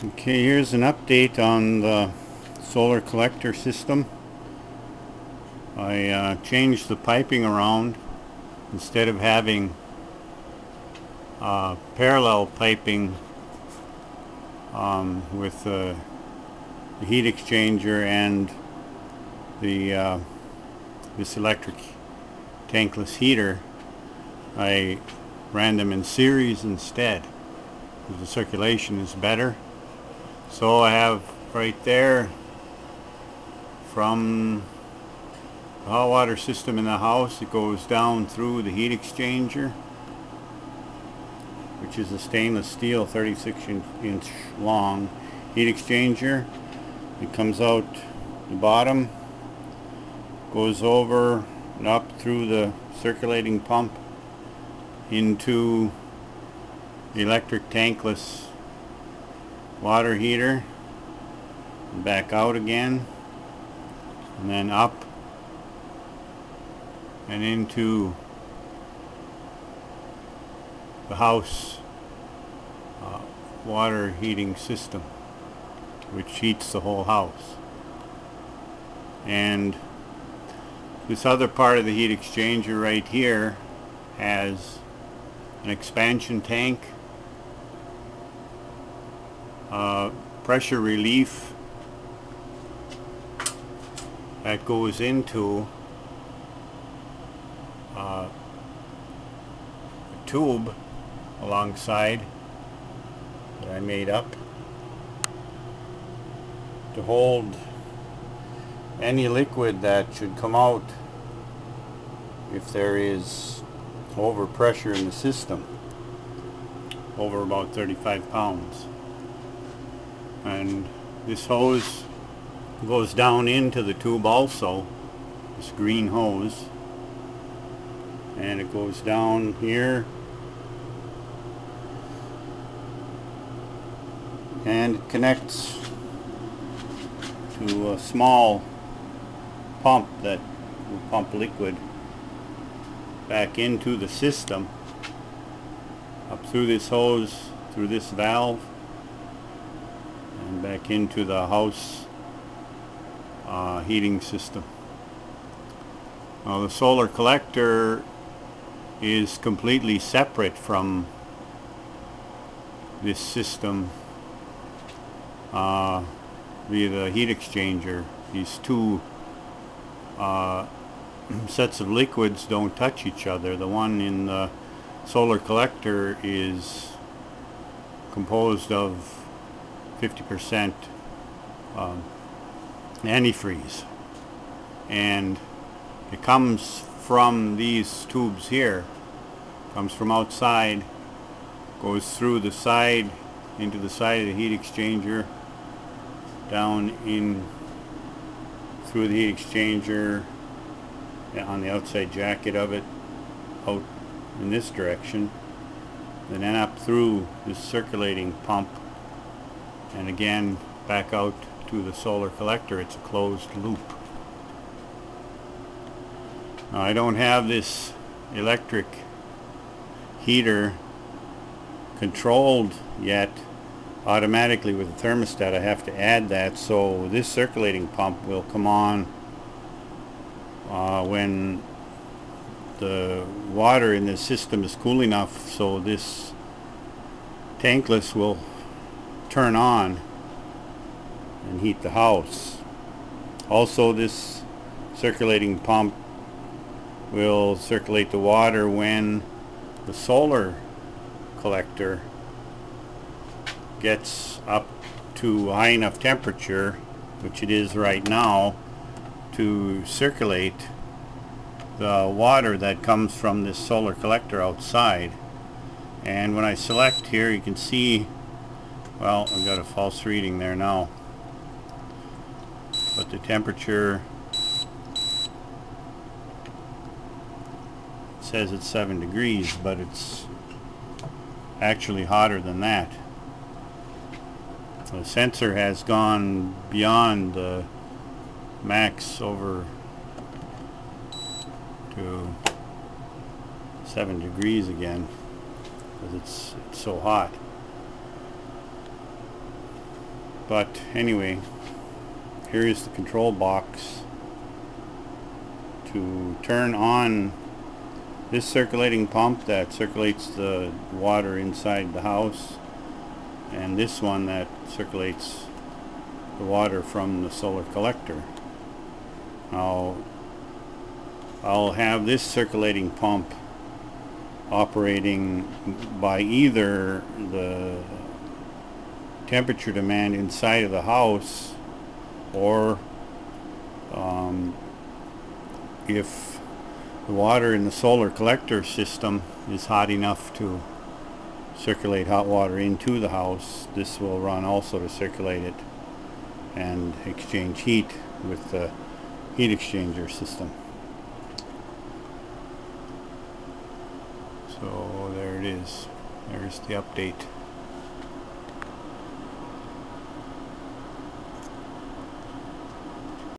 Okay, here's an update on the solar collector system. I changed the piping around. Instead of having parallel piping with the heat exchanger and the this electric tankless heater, I ran them in series instead because the circulation is better. So I have right there from the hot water system in the house, it goes down through the heat exchanger, which is a stainless steel 36-inch long heat exchanger. It comes out the bottom, goes over and up through the circulating pump into the electric tankless water heater, and back out again, and then up and into the house water heating system, which heats the whole house. And this other part of the heat exchanger right here has an expansion tank, pressure relief that goes into a tube alongside that I made up to hold any liquid that should come out if there is overpressure in the system over about 35 pounds. And this hose goes down into the tube also, this green hose, and it goes down here and it connects to a small pump that will pump liquid back into the system up through this hose, through this valve, and back into the house heating system. Now the solar collector is completely separate from this system via the heat exchanger. These two sets of liquids don't touch each other. The one in the solar collector is composed of 50% antifreeze, and it comes from these tubes here, comes from outside, goes through the side into the side of the heat exchanger, down in through the heat exchanger on the outside jacket of it, out in this direction, and then up through this circulating pump, and again back out to the solar collector. It's a closed loop. Now I don't have this electric heater controlled yet automatically with the thermostat. I have to add that, so this circulating pump will come on when the water in the system is cool enough so this tankless will turn on and heat the house. Also, this circulating pump will circulate the water when the solar collector gets up to a high enough temperature, which it is right now, to circulate the water that comes from this solar collector outside. And when I select here, you can see, well, I've got a false reading there now, but the temperature says it's 7 degrees, but it's actually hotter than that. The sensor has gone beyond the max over to 7 degrees again because it's so hot. But anyway, here is the control box to turn on this circulating pump that circulates the water inside the house, and this one that circulates the water from the solar collector. Now, I'll have this circulating pump operating by either the temperature demand inside of the house, or if the water in the solar collector system is hot enough to circulate hot water into the house, this will run also to circulate it and exchange heat with the heat exchanger system. So there it is. There's the update.